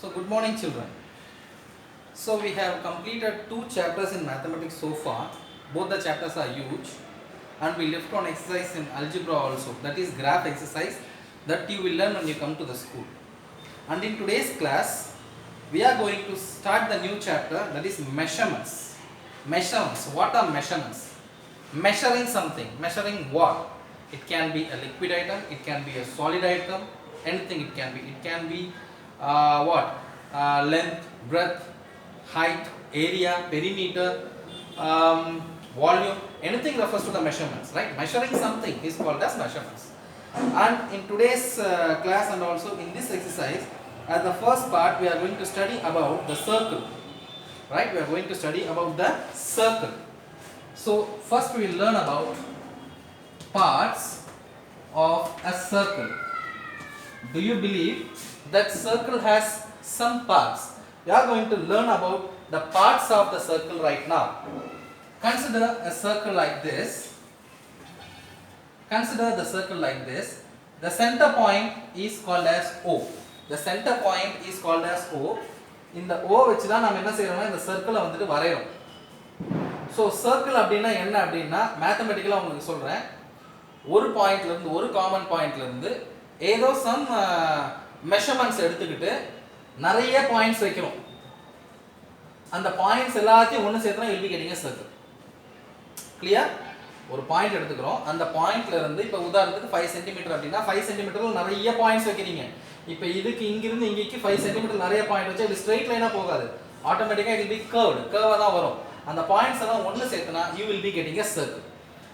So good morning children. So we have completed 2 chapters in mathematics so far. Both the chapters are huge and we left on exercise in algebra also, that is graph exercise that you will learn when you come to the school. And in today's class we are going to start the new chapter, that is measurements. Measurements. What are measurements? Measuring something. Measuring what? It can be a liquid item, it can be a solid item, anything it can be. It can be length, breadth, height, area, perimeter, volume, anything refers to the measurements, right? Measuring something is called as measurements. And in today's class and also in this exercise, as the first part we are going to study about the circle, right? We are going to study about the circle. So first we will learn about parts of a circle. Do you believe that circle has some parts? We are going to learn about the parts of the circle right now. Consider a circle like this. Consider the circle like this. The center point is called as O. The center point is called as O. In the O which தான் நாம என்ன செய்றோம்னா இந்த சர்க்கிளை வந்துட்டு வரையறோம். So circle அப்படினா என்ன அப்படினா மேத்தமேட்டிக்கலா உங்களுக்கு சொல்றேன். ஒரு பாயிண்ட்ல இருந்து ஒரு காமன் பாயிண்ட்ல இருந்து ஏதோ சம் மெஷர்மென்ட்ஸ் எடுத்துக்கிட்டு நிறைய பாயிண்ட்ஸ் வைக்கிறோம். அந்த பாயிண்ட்ஸ் எல்லாத்தையும் ஒண்ணு சேர்த்தா will be getting a circle. Clear? ஒரு பாயிண்ட் எடுத்துக்கிறோம். அந்த பாயிண்ட்ல இருந்து இப்ப உதாரணத்துக்கு 5 cm அப்படினா 5 cm ல நிறைய பாயிண்ட்ஸ் வைக்கிறீங்க. இப்ப இதுக்கு இங்க இருந்து இங்கக்கு 5 cm நிறைய பாயிண்ட் வச்சா இது ஸ்ட்ரைட் லைனா போகாது. ஆட்டோமேட்டிக்கா it will be curved. கர்வா தான் வரும். அந்த பாயிண்ட்ஸ் எல்லாம் ஒண்ணு சேர்த்தனா you will be getting a circle.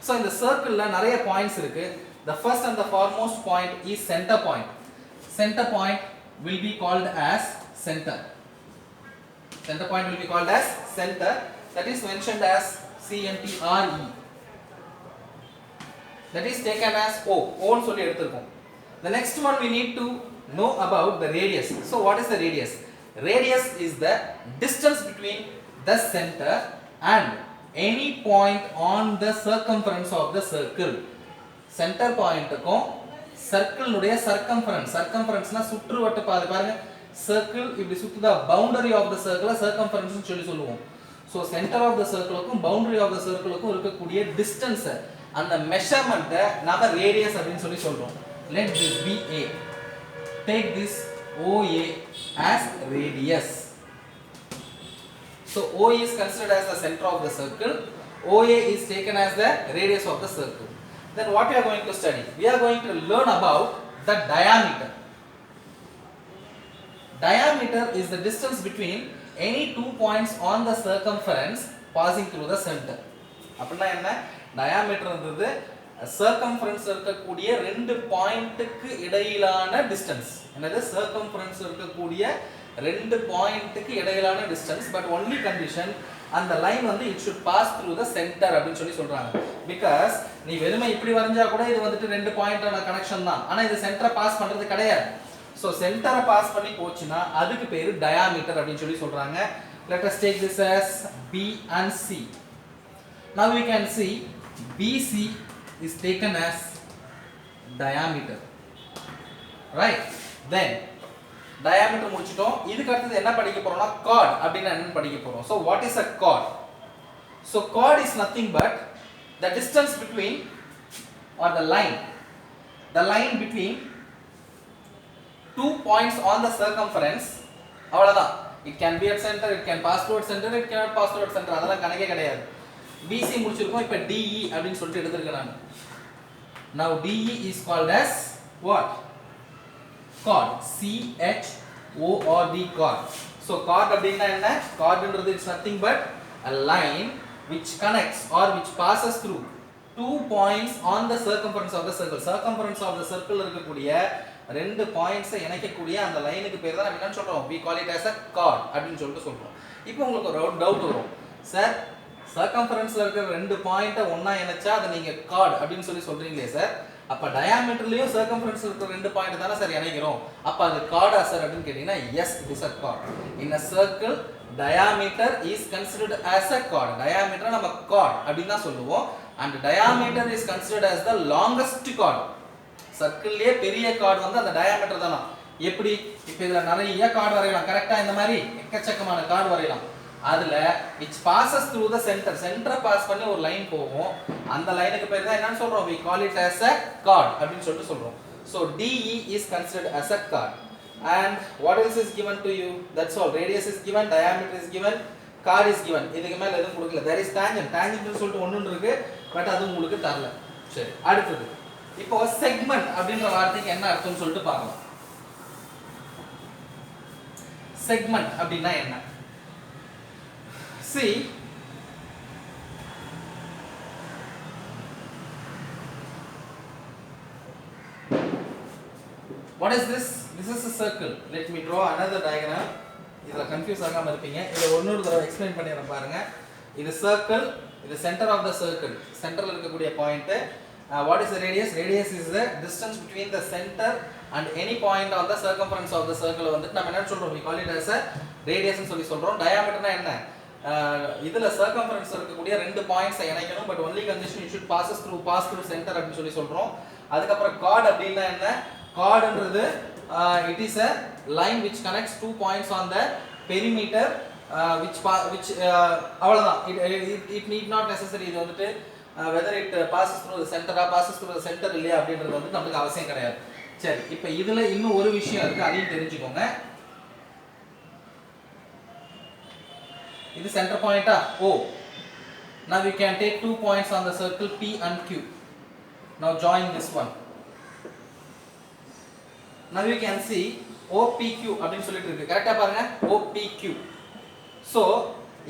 So இந்த சர்க்கிள்ல நிறைய பாயிண்ட்ஸ் இருக்கு. The first and the foremost point is center point. Center point will be called as center. Center point will be called as center. That is mentioned as CNTRE. That is taken as O. O ன்னு சொல்லி எடுத்துறோம். The next one we need to know about the radius. So what is the radius? Radius is the distance between the center and any point on the circumference of the circle. Center point க்கும் circle உடைய circumference. Circumference னா சுற்றுவட்ட பாதை பாருங்க. Circle இப்படி சுத்துதா boundary of the circle circumference னு சொல்லி சொல்லுவோம். So center of the circle க்கும் boundary of the circle க்கும் இருக்கக்கூடிய distance அந்த measurement நாம radius அப்படினு சொல்லி சொல்றோம். Let this be A. Take this OA as radius. So O is considered as the center of the circle. OA is taken as the radius of the circle. Then what we are going to study? We are going to learn about the diameter. Diameter is the distance between any two points on the circumference passing through the center. அப்படினா என்ன? Diameter என்றது circumference இருக்கக்கூடிய ரெண்டு பாயிண்ட்க்கு இடையிலான distance. என்னது? Circumference இருக்கக்கூடிய ரெண்டு பாயிண்ட்க்கு இடையிலான distance, but only condition அந்த லைன் வந்து it should pass through the center அப்படினு சொல்லி சொல்றாங்க. Because நீ வெறுமை இப்படி வரைஞ்சா கூட இது வந்துட்டு ரெண்டு பாயிண்டான கனெக்ஷன் தான். ஆனா இது சென்டரை பாஸ் பண்றது கிடையாது. சோ சென்டரை பாஸ் பண்ணி போச்சுனா அதுக்கு பேரு diameter அப்படினு சொல்லி சொல்றாங்க. Let us take this as B and C. Now we can see BC is taken as diameter. Right? Then diameter முடிச்சிட்டோம். இதுக்கு அடுத்து என்ன படிக்க போறோம்னா chord அப்படினா என்னன்னு படிக்க போறோம். So what is a chord? So chord is nothing but the distance between or the line between two points on the circumference. அவ்வளவுதான். It can be at center, it can pass through at center, it cannot pass through at center. அதெல்லாம் கணக்கே கிடையாது. BC முடிச்சிருக்கோம். இப்போ DE அப்படினு சொல்லிட்டு எடுத்துர்க்கேன் நான். Now DE is called as what? Chord. CHORD chord. So chord அப்படினா என்ன? Chord என்றது is nothing but a line which connects or which passes through two points on the circumference of the circle. Circumference of the circle இருக்கக்கூடிய ரெண்டு points இணைக்கக்கூடிய அந்த லைனுக்கு பேர் தான் நம்ம என்ன சொல்றோம்? We call it as a chord அப்படினு சொல்லிட்டு சொல்றோம். இப்போ உங்களுக்கு ஒரு டவுட் வரும். சார் சர்க்கம்ஃபரன்ஸ்ல இருக்கிற ரெண்டு பாயிண்ட ஒண்ணா இணைச்சா அதை நீங்க chord அப்படினு சொல்லி சொல்றீங்களே சார். அப்ப டயாமீட்டர்லயும் சர்க்கம்ஃபரன்ஸ்ல இருக்கிற ரெண்டு பாயிண்ட் தான சார் இணைக்கிறோம். அப்ப அது chord சார் அப்படினு கேட்டினா yes it is a chord. In a circle diameter is considered as a chord. Diameter நம்ம chord அப்படினு தான் சொல்லுவோம். And diameter is considered as the longest chord. சர்க்கிள்லயே பெரிய chord வந்து அந்த diameter தானா. எப்படி இப்போ இதுல நிறைய கார்டு வரையலாம் கரெக்டா இந்த மாதிரி எக்கச்சக்கமான கார்டு வரையலாம் அதுல which passes through the center சென்டரை பாஸ் பண்ணி ஒரு லைன் போகும் அந்த லைனுக்கு பேர் தான் என்னன்னு சொல்றோம் we call it as a chord அப்படினு சொல்லிட்டு சொல்றோம் so DE is considered as a chord and what else is given to you that's all radius is given diameter is given chord is given இதுக்கு மேல எதுவும் கொடுக்கல there is tangent tangent னு சொல்லிட்டு ஒன்னு இருக்கு பட் அது உங்களுக்கு தரல சரி அடுத்து இப்போ செக்மெண்ட் அப்படிங்கற வார்த்தைக்கு என்ன அர்த்தம்னு சொல்லிட்டு பார்க்கலாம் செக்மெண்ட் அப்படினா என்ன see what is this is a circle let me draw another diagram இதல கன்ஃபியூஸ் ஆகாம இருப்பீங்க இத இன்னொரு தடவை எக்ஸ்பிளைன் பண்ணிறேன் பாருங்க இது circle இது center of the circle சென்டர்ல இருக்கக்கூடிய point what is the radius is the distance between the center and any point on the circumference of the circle வந்து நம்ம என்ன சொல்றோம் we call it as a radius னு சொல்லி சொல்றோம் diameterனா என்ன இதுல circumference இருக்கக்கூடிய ரெண்டு பாயிண்ட்ஸ் இணைக்கணும் but only condition you should pass through center அப்படி சொல்லி சொல்றோம் அதுக்கு அப்புறம் chord அப்படினா என்ன chordன்றது it is a line which connects two points on the perimeter which அவ்வளவுதான் it need not necessary இது வந்துட்டு whether it passes through the center or passes through the center இல்லையா அப்படின்றது வந்து நமக்கு அவசியம் கிடையாது சரி இப்போ இதுல இன்னும் ஒரு விஷயம் இருக்கு அதையும் தெரிஞ்சுக்கோங்க இது center point O now we can take two points on the circle P and Q now join this one now you can see OPQ அப்படினு சொல்லிட்டு இருக்கு கரெக்ட்டா பாருங்க OPQ so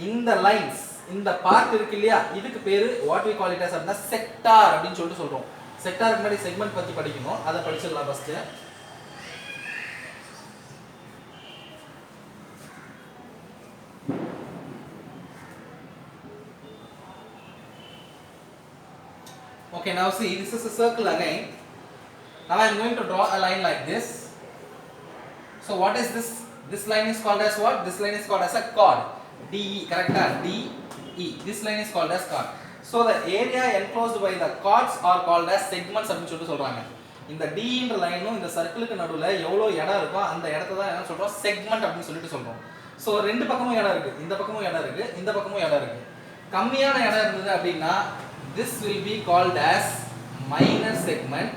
இந்த லைன்ஸ் இந்த பார்ட் இருக்கு இல்லையா இதுக்கு பேரு what we call it as அப்படினா செக்டார் அப்படினு சொல்லிட்டு சொல்றோம் செக்டாருக்கு முன்னாடி செக்மெண்ட் பத்தி படிக்கணும் அத படிச்சிடலாம் first okay now see this is a circle again now I am going to draw a line like this so what is this line is called as what this line is called as a chord DE correct DE this line is called as chord so the area enclosed by the chords are called as segments அப்படி சொல்லிட்டு சொல்றாங்க இந்த D ன்ற லைனும் இந்த சர்க்கிளுக்கு நடுவுல எவ்வளவு இடம் இருக்கோ அந்த இடத்தை தான் என்ன சொல்றோம் செக்மெண்ட் அப்படி சொல்லிட்டு சொல்றோம் சோ ரெண்டு பக்கமும் இடம் இருக்கு இந்த பக்கமும் இடம் இருக்கு இந்த பக்கமும் இடம் இருக்கு கம்மியான இடம் இருந்தது அப்படினா this will be called as minor segment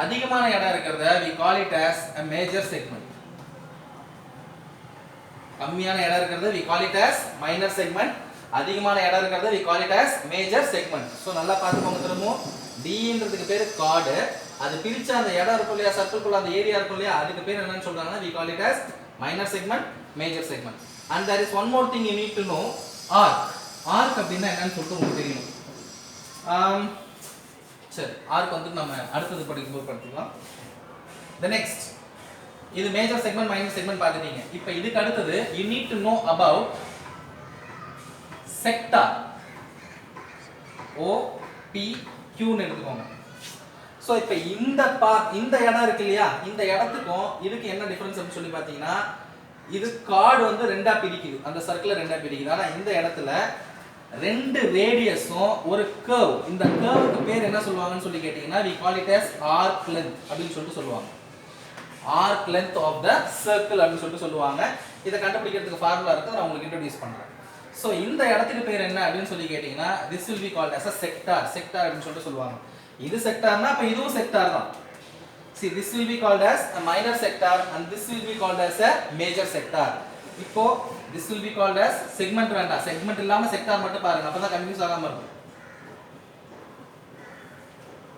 அதிகமான இடம் இருக்குறத we call it as a major segment கம்மியான இடம் இருக்குறத we call it as minor segment அதிகமான இடம் இருக்குறத we call it as major segment so நல்லா பாத்துக்கோங்க திரும்ப D ன்றதுக்கு பேரு chord அது பிரிச்ச அந்த இடம் இருக்கு இல்லையா சர்க்கிள்குள்ள அந்த ஏரியா இருக்கு இல்லையா அதுக்கு பேர் என்னன்னு சொல்றாங்கன்னா we call it as minor segment major segment and there is one more thing you need to know arc அப்படினா என்னன்னு சொல்லிட்டு உங்களுக்கு தெரியும் சரி arc வந்து நம்ம அடுத்து படிக்கும்போது படிக்கலாம் the next இது மேஜர் செக்மெண்ட் மைனர் செக்மெண்ட் பார்த்துட்டீங்க இப்போ இதுக்கு அடுத்து you need to know about sector O P Q ன்னு எடுத்துக்கோங்க சோ இப்போ இந்த இடம் இருக்கு இல்லையா இந்த இடத்துக்கும் இதுக்கு என்ன டிஃபரன்ஸ் அப்படி சொல்லி பாத்தீங்கன்னா இது கார்டு வந்து ரெண்டா பிரிக்குது அந்த சர்க்கிளை ரெண்டா பிரிக்குது ஆனா இந்த இடத்துல ரெண்டு ரேடியஸும் ஒரு கர்வ் இந்த கர்வுக்கு பேர் என்ன சொல்லுவாங்கன்னு சொல்லி கேட்டிங்கன்னா we call it as arc length அப்படினு சொல்லிட்டு சொல்லுவாங்க arc length of the circle அப்படினு சொல்லிட்டு சொல்லுவாங்க இத கண்டுபிடிக்கிறதுக்கு ஃபார்முலா இருக்கு நான் உங்களுக்கு இன்ட்ரோ듀ஸ் பண்றேன் சோ இந்த இடத்துக்கு பேர் என்ன அப்படினு சொல்லி கேட்டிங்கன்னா this will be called as a sector அப்படினு சொல்லிட்டு சொல்லுவாங்க இது செக்டார்னா அப்ப இதுவும் செக்டார் தான் see this will be called as a minor sector and this will be called as a major sector இப்போ this will be called as segment வேண்டாம் segment இல்லாம sector மட்டும் பாருங்க அப்பதான் கன்ஃபியூஸ் ஆகாம இருக்கும்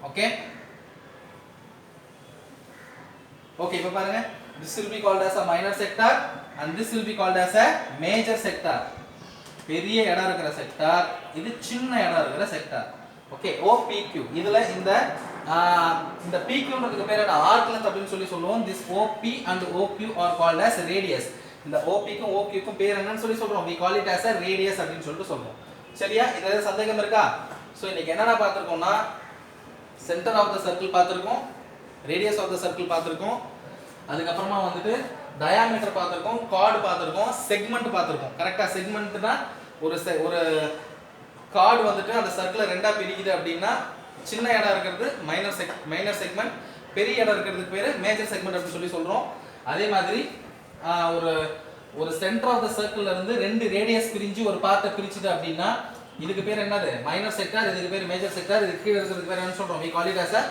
ஓகே ஓகே இப்போ பாருங்க this will be called as a minor sector and this will be called as a major sector பெரிய இடம் இருக்கிற செக்டார் இது சின்ன இடம் இருக்கிற செக்டார் ஓகே OPQ இதுல இந்த PQ ன்றதுக்கு பேர் என்ன arc length அப்படினு சொல்லி சொல்லுவோம் this OP and OQ are called as radius இந்த OP க்கும் OQ க்கும் பேர் என்னன்னு சொல்லி சொல்றோம் we call it as a radius அப்படினு சொல்லிட்டு சொல்றோம் சரியா இதுல ஏதாவது சந்தேகம் இருக்கா சோ இன்னைக்கு என்னடா பாத்துறோம்னா சென்டர் ஆஃப் தி சர்க்கிள் பாத்துறோம் ரேடியஸ் ஆஃப் தி சர்க்கிள் பாத்துறோம் அதுக்கு அப்புறமா வந்துட்டு டயாமீட்டர் பாத்துறோம் கார்டு பாத்துறோம் செக்மெண்ட் பாத்துறோம் கரெக்ட்டா செக்மெண்ட்னா ஒரு கார்டு வந்துட்டு அந்த சர்க்கிளை ரெண்டா பிரிக்குது அப்படினா சின்ன இடம் இருக்குது மைனர் செக்மெண்ட் பெரிய இடம் இருக்கிறதுக்கு பேரு மேஜர் செக்மெண்ட் அப்படின்னு சொல்லி சொல்றோம். அதே மாதிரி ஒரு ஒரு சென்டர் ஆஃப் த சர்க்கிள்ல இருந்து ரெண்டு ரேடியஸ் பிரிஞ்சு ஒரு பார்ட்டை பிரிச்சுது அப்படின்னா இதுக்கு பேர் என்னது மைனர் செக்டார், இதுக்கு பேர் மேஜர் செக்டார், இதுக்கு கீழ இருக்கிறதுக்கு பேர் என்ன சொல்றோம் we call it as a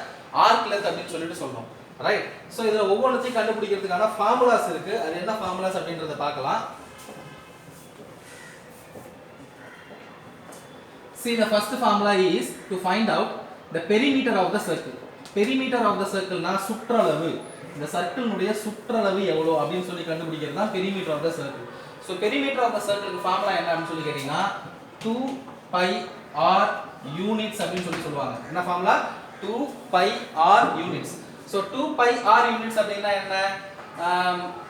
arc length அப்படின்னு சொல்லிட்டு சொல்றோம். ரைட். சோ இதுல ஒவ்வொன்றையும் கண்டுபிடிக்கிறதுக்கான ஃபார்முலாஸ் இருக்கு. அது என்ன ஃபார்முலாஸ் அப்படின்றத பார்க்கலாம். See, the first formula is to find out the perimeter of the circle. Perimeter of the circle னா சுற்றளவு. இந்த சர்க்கிளுடைய சுற்றளவு எவ்வளவு அப்படினு சொல்லி கண்டுபிடிக்கிறது தான் perimeter of the circle. So perimeter of the circle க்கு ஃபார்முலா என்ன அப்படினு சொல்லி கேட்டினா 2 pi r units அப்படினு சொல்லி சொல்வாங்க. என்ன formula? 2 pi r units. So 2 pi r units அப்படினா என்ன?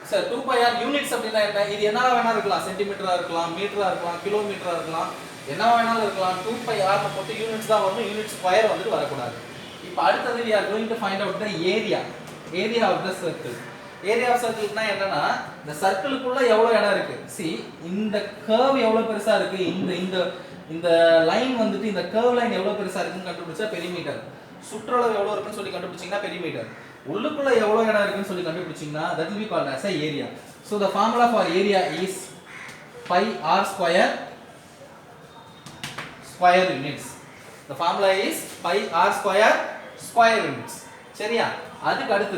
சார் 2 pi r units அப்படினா என்ன? இது என்னவா வேணா இருக்கலாம். சென்டிமீட்டரா இருக்கலாம், மீட்டரா இருக்கலாம், கிலோமீட்டரா இருக்கலாம். என்னவா வேணாலும் இருக்கலாம். 2 pi r ன போட்டு யூனிட்ஸ் தான் வரணும். யூனிட் ஸ்கொயர் வந்துட்டு வர கூடாது. இப்போ அடுத்து we are going to find out the area of the circle. area of circle னா என்னன்னா இந்த சர்க்கிளுக்குள்ள எவ்வளவு இடம் இருக்கு. see இந்த கர்வ் எவ்வளவு பெருசா இருக்கு, இந்த லைன் வந்துட்டு இந்த கர்வ் லைன் எவ்வளவு பெருசா இருக்குன்னு கண்டுபிடிச்சா பெரிமீட்டர். சுற்றளவு எவ்வளவு இருக்குன்னு சொல்லி கண்டுபிடிச்சீங்கன்னா பெரிமீட்டர். உள்ளுக்குள்ள எவ்வளவு இடம் இருக்குன்னு சொல்லி கண்டுபிடிச்சீங்கன்னா that will be called as a area. so the formula for area is pi r square units. The formula is pi r square units. சரியா? அதுக்கு அடுத்து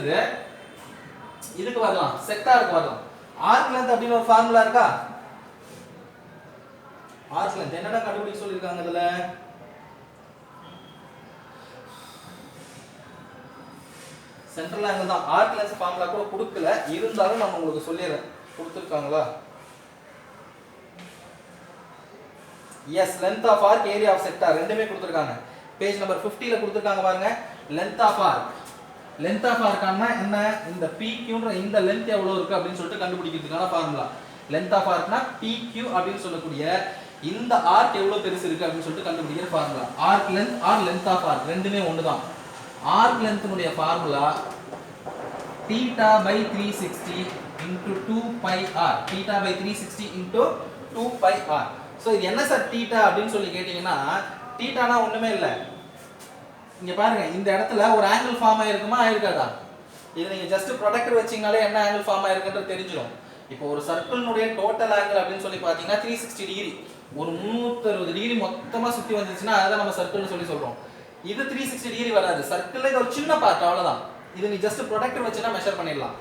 இதுக்கு வரலாம், செக்டாருக்கு வரலாம். ஆர்க் லெந்த் அப்படின ஒரு ஃபார்முலா இருக்கா? ஆர்க் லெந்த் என்னடா கண்டுபிடிக்க சொல்லிருக்காங்க இதுல? சென்ட்ரல் ஆங்கிள் தான். ஆர்க் லெந்த் ஃபார்முலா கூட கொடுக்கல, இருந்தாலும் நான் உங்களுக்கு சொல்லிறேன். கொடுத்திருக்காங்களா? yes, length of arc, area of sector ரெண்டுமே கொடுத்திருக்காங்க. பேஜ் நம்பர் 50 ல கொடுத்திருக்காங்க பாருங்க. length of arc னா என்ன? இந்த PQ ன்ற இந்த லெந்த் எவ்வளவு இருக்கு அப்படினு சொல்லிட்டு கண்டுபிடிக்கிறதுக்கான ஃபார்முலா. length of arc னா PQ அப்படினு சொல்லக்கூடிய இந்த arc எவ்வளவு பெருசு இருக்கு அப்படினு சொல்லிட்டு கண்டுபிடிக்கிற formula. arc length or length of arc ரெண்டுமே ஒண்ணுதான். arc length உடைய formula θ/360 into 2 pi r. θ/360 into 2 pi r. So இது என்ன சார் தீட்டா அப்படினு சொல்லி கேட்டிங்கனா தீட்டானா ஒண்ணுமே இல்ல. இங்க பாருங்க, இந்த இடத்துல ஒரு ஆங்கிள் ஃபார்ம் ஆயிருக்குமா ஆயிருக்காதா? இது நீங்க ஜஸ்ட் ப்ரொடக்டர் வெச்சீங்கனாலே என்ன ஆங்கிள் ஃபார்ம் ஆயிருக்குன்றது தெரிஞ்சிரும். இப்போ ஒரு சர்க்கிள்னுடைய டோட்டல் ஆங்கிள் அப்படினு சொல்லி பாத்தீங்கன்னா 360 டிகிரி. ஒரு 360 டிகிரி மொத்தமா சுத்தி வந்துச்சுனா அத நம்ம சர்க்கிள்னு சொல்லி சொல்றோம். இது 360 டிகிரி வராது. சர்க்கிள்ல இது ஒரு சின்ன பார்ட் அவ்வளவுதான். இது நீ ஜஸ்ட் ப்ரொடக்டர் வெச்சனா மெஷர் பண்ணிடலாம்.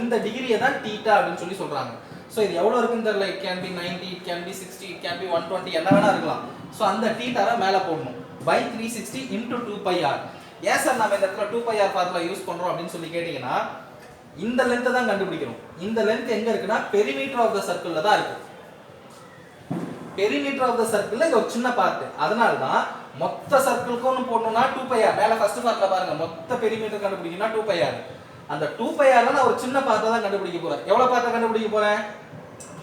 இந்த டிகிரியை தான் தீட்டா அப்படினு சொல்லி சொல்றாங்க. சோ இது எவ்வளவு இருக்குன்னு தெரியல. it can be 90, it can be 60, it can be 120 என்ன வேணா இருக்கலாம். சோ அந்த தீட்டாவை மேல போடணும். by 360 into 2 pi r. ஏன் சார் நாம இந்த இடத்துல 2 pi r ஃபார்முலா யூஸ் பண்றோம் அப்படினு சொல்லி கேட்டிங்கனா இந்த லெந்த் தான் கண்டுபிடிக்கிறோம். இந்த லெந்த் எங்க இருக்குன்னா பெரிமீட்டர் ஆஃப் தி சர்க்கிள்ல தான் இருக்கு. பெரிமீட்டர் ஆஃப் தி சர்க்கிள்ல இது ஒரு சின்ன பார்ட். அதனால தான் மொத்த சர்க்கிளுக்கும் போடணும்னா 2 pi r. மேல ஃபர்ஸ்ட் ஃபார்முலா பாருங்க. மொத்த பெரிமீட்டர் கண்டுபிடிக்கணும்னா 2 pi r. அந்த 2 pi r ல நான் ஒரு சின்ன பார்ட்ட தான் கண்டுபிடிக்க போறேன். எவ்வளவு பார்ட்ட கண்டுபிடிக்க போறேன்?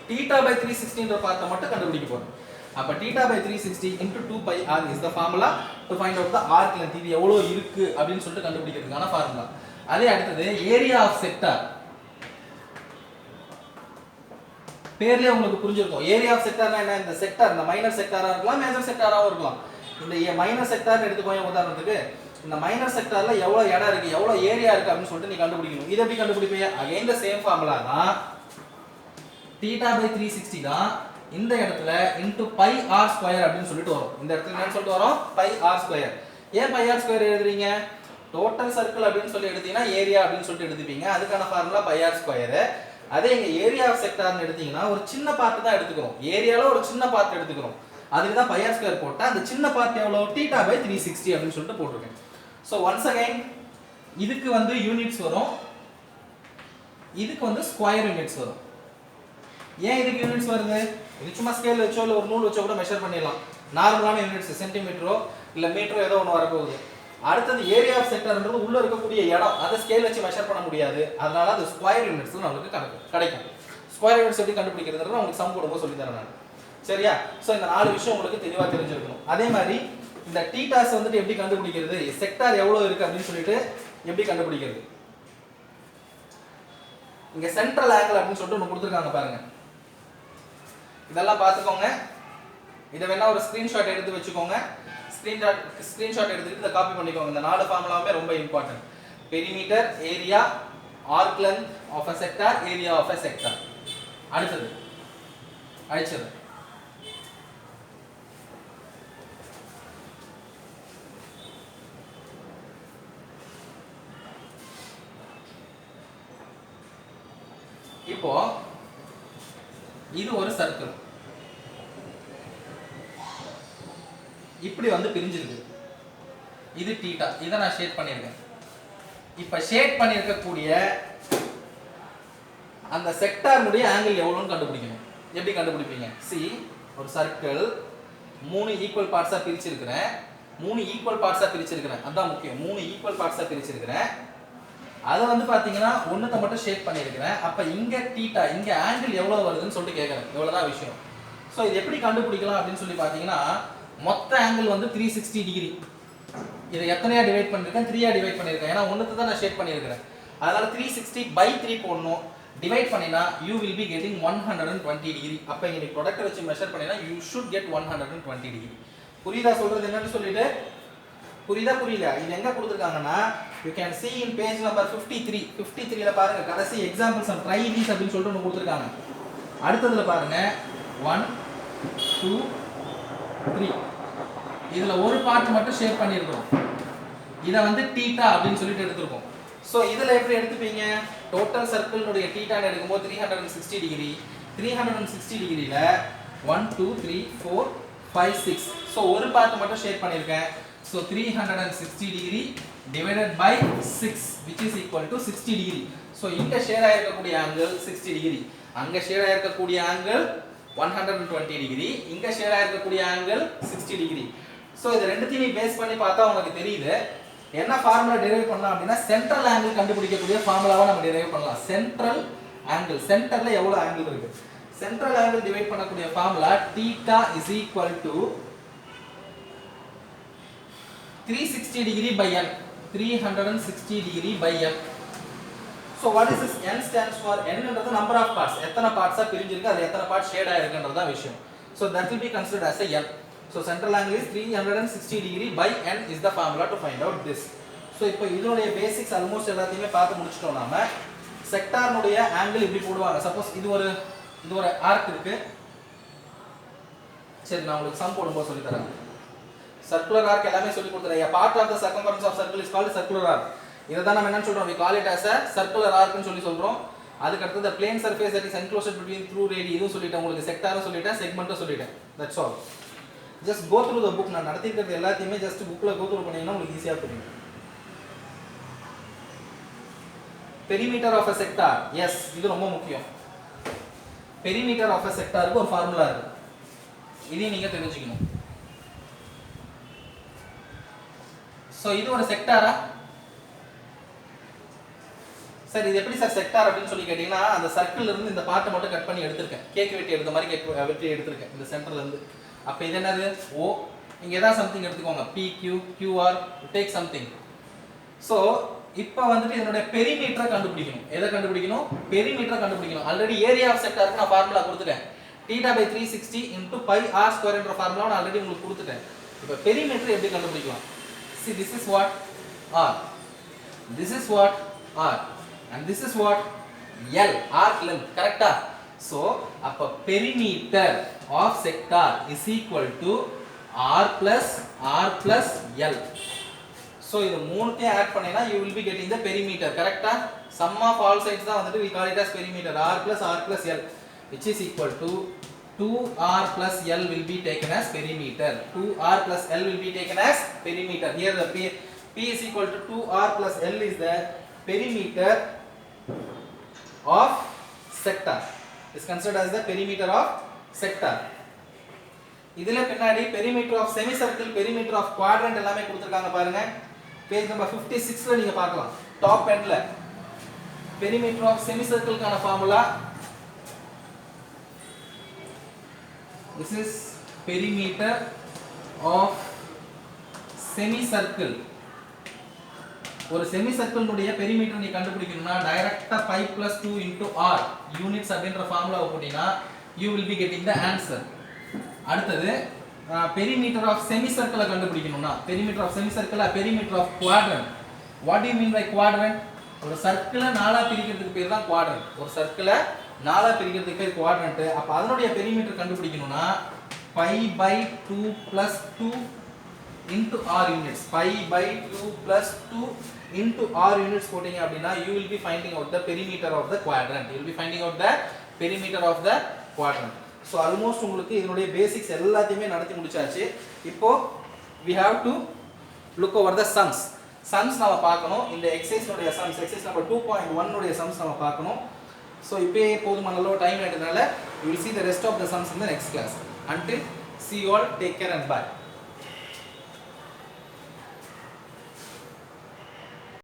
θ/360 ன்ற பார்ட்ட மட்டும் கண்டுபிடிக்க போறேன். அப்ப θ/360 into 2 pi r is the formula to find out the arc length. இது எவ்வளவு இருக்கு அப்படினு சொல்லிட்டு கண்டுபிடிக்கிறதுக்கான ஃபார்முலா. அதே அடுத்து ஏரியா ஆஃப் செக்டார். பேர்லயே உங்களுக்கு புரிஞ்சிருக்கும். ஏரியா ஆஃப் செக்டார்னா என்ன? இந்த செக்டார் இந்த மைனர் செக்டாரா இருக்கலாம், மேஜர் செக்டாராவும் இருக்கலாம். இந்த மைனர் செக்டார் எடுத்துக்கோங்க உதாரணத்துக்கு. இந்த மைனர் செக்டார்ல எவ்வளவு இடம் இருக்கு, எவ்வளவு ஏரியா இருக்கு அப்படினு சொல்லிட்டு நீ கண்டுபிடிக்கணும். இத எப்படி கண்டுபிடிப்பீங்க? அகைன் the same formula தான். θ/360 தான் இந்த இடத்துல into pi r square அப்படினு சொல்லிட்டு வரும். இந்த இடத்துல என்ன சொல்லிட்டு வரோம்? pi r square. ஏன் pi r square எழுதுறீங்க? டோட்டல் சர்க்கிள் அப்படினு சொல்லி எடுத்தீங்கன்னா ஏரியா அப்படினு சொல்லிட்டு எடுத்துப்பீங்க. அதுக்கான ஃபார்முலா pi r square. அதே இங்க ஏரியா ஆஃப் செக்டார்னு எடுத்தீங்கன்னா ஒரு சின்ன பார்ட் தான் எடுத்துக்கிறோம். ஏரியால ஒரு சின்ன பார்ட் எடுத்துக்கிறோம். அதுக்கு தான் pi r square போட்டா அந்த சின்ன பார்ட் எவ்வளவு? θ/360 அப்படினு சொல்லிட்டு போட்டுருக்கேன். So once again இதுக்கு வந்து யூனிட்ஸ் வரும், இதுக்கு வந்து ஸ்கொயர் யூனிட்ஸ் வரும். ஏன் இதுக்கு யூனிட்ஸ் வருது? இது சும்மா ஸ்கேல் வச்சோ இல்ல ஒரு நூல் வச்சோ கூட மெஷர் பண்ணிடலாம். நார்மலான யூனிட்ஸ் சென்டிமீட்டரோ இல்ல மீட்டரோ ஏதோ ஒன்று வரப்போகுது. அடுத்தது ஏரியா ஆஃப் செக்டார்ன்றது உள்ள இருக்கக்கூடிய இடம், அதை ஸ்கேல் வச்சு மெஷர் பண்ண முடியாது. அதனால அது ஸ்கொயர் யூனிட்ஸ் நமக்கு கிடைக்கும். ஸ்கொயர் யூனிட்ஸ் எப்படி கண்டுபிடிக்கிறதுன்றது உங்களுக்கு சம் போடும்போது சொல்லி தரேன் நான். சரியா? சோ இந்த 4 விஷயம் உங்களுக்கு தெளிவா தெரிஞ்சிருக்கணும். அதே மாதிரி இந்த தீட்டாஸ் வந்துட்டு எப்படி கண்டுபிடிக்கிறது, செக்டார் எவ்வளவு இருக்கு அப்படின்னு சொல்லிட்டு எப்படி கண்டுபிடிக்கிறது. இங்க சென்ட்ரல் ஆங்கிள் அப்படின்னு சொல்லிட்டு ஒன்று கொடுத்துருக்காங்க பாருங்க. இதெல்லாம் பார்த்துக்கோங்க. இதை வேணா ஒரு ஸ்கிரீன்ஷாட் எடுத்து வச்சுக்கோங்க. ஸ்கிரீன்ஷாட் எடுத்துக்கிட்டு இதை காப்பி பண்ணிக்கோங்க. இந்த 4 ஃபார்முலாவுமே ரொம்ப important. perimeter, area, arc length of a sector, area of a sector. அடுத்தது அழிச்சது. இப்போ இது ஒரு சர்க்கிள் இப்படி வந்து பிரிஞ்சிருக்கு. இது தீட்டா. இதை நான் ஷேட் பண்ணியிருக்கேன். இப்ப ஷேட் பண்ணியிருக்கக்கூடிய அந்த செக்டார்னுடைய ஆங்கிள் எவ்வளோன்னு கண்டுபிடிக்கணும். எப்படி கண்டுபிடிப்பீங்க? சி, ஒரு சர்க்கிள் 3 ஈக்குவல் பார்ட்ஸா பிரிச்சிருக்கிறேன். 3 ஈக்குவல் பார்ட்ஸா பிரிச்சிருக்கிறேன். அதான் முக்கியம். 3 ஈக்குவல் பார்ட்ஸா பிரிச்சிருக்கிறேன். அதை வந்து பாத்தீங்கன்னா ஒண்ணுத்தை மட்டும் ஷேட் பண்ணியிருக்கிறேன். அப்ப இங்க தீட்டா, இங்க ஆங்கிள் எவ்வளவு வருதுன்னு சொல்லிட்டு கேட்கறேன். இவ்வளவுதான் விஷயம். ஸோ இது எப்படி கண்டுபிடிக்கலாம் அப்படின்னு சொல்லி பாத்தீங்கன்னா, மொத்த ஆங்கிள் வந்து 360 டிகிரி. இதை எத்தனையா டிவைட் பண்ணிருக்கேன்? 3 டிவைட் பண்ணிருக்கேன். ஏன்னா ஒண்ணுத்தை தான் நான் ஷேட் பண்ணியிருக்கிறேன். அதனால 360/3 போடணும். டிவைட் பண்ணினா you will be getting 120 degree. அப்ப இங்க நீ ப்ராடக்ட் வச்சு மெஷர் பண்ணினா you should get 120 டிகிரி. புரியுதா சொல்றது என்னன்னு சொல்லிட்டு? புரியுதா புரியல? இது எங்க கொடுத்திருக்காங்கன்னா, you can see in page number 53. 53ல பாருங்க, கடைசி எக்ஸாம்பிள்ஸ் அண்ட் ட்ரை தீஸ் அப்படினு சொல்லிட்டு ஒன்னு கொடுத்திருக்காங்க. அடுத்ததுல பாருங்க 1 2 3. இதுல ஒரு பார்ட் மட்டும் ஷேப் பண்ணிருக்கோம். இத வந்து தீட்டா அப்படினு சொல்லிட்டு எடுத்துறோம். சோ இதுல எப்படி எடுத்துப்பீங்க? டோட்டல் சர்க்கிள்னுடைய தீட்டான்னு எடுக்கும்போது 360 டிகிரி. 360 டிகிரில 1 2 3 4 5 6. சோ ஒரு பார்ட் மட்டும் ஷேப் பண்ணிருக்கேன். So 360 degree divided by 6 which is equal to 60 degree. So இங்க ஷேர் ஆயிருக்கக்கூடிய angle 60 degree. அங்க ஷேர் ஆயிருக்கக்கூடிய angle 120 degree. இங்க ஷேர் ஆயிருக்கக்கூடிய angle 60 degree. So இது ரெண்டுத்தையும் பேஸ் பண்ணி பார்த்தா உங்களுக்கு தெரியுது. என்ன ஃபார்முலா டெரைவ் பண்ணலாம் அப்படின்னா, சென்ட்ரல் ஆங்கிள் கண்டுபிடிக்கக்கூடிய ஃபார்முலாவை நம்ம டெரைவ் பண்ணலாம். சென்ட்ரல் ஆங்கிள், சென்டர்ல எவ்வளவு ஆங்கிள் இருக்கு, சென்ட்ரல் ஆங்கிள் டிவைட் பண்ணக்கூடிய formula θ is equal to 360 degree by n. 360 degree by n. So what is this? N stands for, n என்றது number of parts. எத்தனை பார்ட்ஸா பிரிஞ்சிருக்கு, அது எத்தனை பார்ட் ஷேட் ஆயிருக்குன்றது தான் விஷயம். So that will be considered as a n. So central angle is 360 degree by n is the formula to find out this. So இப்போ இதனுடைய basics almost எல்லாத்தையுமே பார்த்து முடிச்சிட்டோம். நாம செக்டார்னுடைய ஆங்கிள் இப்படி போடுவாங்க. சப்போஸ் இது ஒரு ஆர்க் இருக்கு. சரி, நான் உங்களுக்கு சம் போடும்போது சொல்லி தரேன். சர்க்குலர் ஆர்க் எல்லாமே சொல்லி கொடுத்துறேன். Part of the circumference of circle is called circular arc. இத தான் நம்ம என்ன சொல்றோம்? we call it as a circular arc னு சொல்லி சொல்றோம். அதுக்கு அடுத்து the plane surface that is enclosed between through radii இதுவும் சொல்லிட்டேன். உங்களுக்கு செக்டாரும் சொல்லிட்டேன், செக்மென்ட்டும் சொல்லிட்டேன். That's all. Just go through the book. நான் நடத்திக்கிறது எல்லாத்தையுமே just bookல go through பண்ணீங்கன்னா உங்களுக்கு ஈஸியா புரியும். perimeter of a sector. Yes, இது ரொம்ப முக்கியம். perimeter of a sector க்கு ஒரு ஃபார்முலா இருக்கு. இதையும் நீங்க தெரிஞ்சுக்கணும். சோ இது ஒரு செக்டாரா? சார் இது எப்படி சார் செக்டார் அப்படின்னு சொல்லி கேட்டீங்கன்னா, அந்த சர்க்கிள்ல இருந்து இந்த பார்ட்டை மட்டும் கட் பண்ணி எடுத்துர்க்கேன். கேக் வெட்டி எடுத்த மாதிரி வெட்டி எடுத்துர்க்கேன் இந்த சென்டர்ல இருந்து. அப்ப இது என்னது? O. இங்க ஏதாவது சம்திங் எடுத்துக்கோங்க. PQ, QR, take something. So இப்போ வந்துட்டு இதனுடைய பெரிமீட்டரை கண்டுபிடிக்கணும். எதை கண்டுபிடிக்கணும்? பெரிமீட்டரை கண்டுபிடிக்கணும். ஆல்ரெடி ஏரியா ஆஃப் செக்டாருக்கு நான் ஃபார்முலா கொடுத்துட்டேன். θ/360 × πr² என்ற ஃபார்முலா நான் ஆல்ரெடி உங்களுக்கு கொடுத்துட்டேன். இப்போ பெரிமீட்டர் எப்படி கண்டுபிடிக்கலாம்? See, this is what? R. This is what? R. And this is what? L. Arc length. Correct? So, அப்ப perimeter of sector is equal to R plus L. So, இது மூணுத்தையும் add பண்ணினா you will be getting the perimeter. Correct? Sum of all sides தான் வந்துட்டு we call it as perimeter. R plus L which is equal to 2R plus L will be taken as perimeter. 2R plus L will be taken as perimeter. Here the P is equal to 2R plus L is the perimeter of sector. Is considered as the perimeter of sector. இதுல பின்னாடி perimeter of semicircle, perimeter of quadrant எல்லாமே கொடுத்திருக்காங்க பாருங்க. Page number 56ல நீங்க பார்க்கலாம். Top எண்ட்ல perimeter of semicircle கான formula. This is perimeter of semicircle. ஒரு semicircle உடைய perimeter நீ கண்டுபிடிக்கணும்னா டைரக்ட்டா pi plus 2 into r units அப்படிங்கற ஃபார்முலாவை போடினா you will be getting the answer. அடுத்து perimeter of semicircle கண்டுபிடிக்கணும்னா perimeter of semicircle perimeter of quadrant. What do you mean by quadrant? ஒரு சர்க்கிளை நாலா பிரிக்கிறதுக்கு பேர் தான் quadrant. ஒரு சர்க்கிளை நாலா பிரிக்கிறதுக்கு பேர் quadrant. அப்ப அதனுடைய பெரிமீட்டர் கண்டுபிடிக்கணும்னா pi by 2 plus 2 into r units. Pi by 2 plus 2 into r units போட்டீங்க அப்படின்னா you will be finding out the perimeter of the quadrant. You will be finding out the perimeter of the quadrant. So almost உங்களுக்கு இதனுடைய basics எல்லாத்தையுமே நடத்தி முடிச்சாச்சு. இப்போ we have to look over the sums. Sums நாம பார்க்கணும். இந்த exercise உடைய sums, எக்ஸசைஸ் நம்பர் 2.1 உடைய sums நாம பார்க்கணும். So இப்பே போதுமான அளவு time எடுத்தனால you will see the rest of the sums in the next class. Until see you all, take care and bye.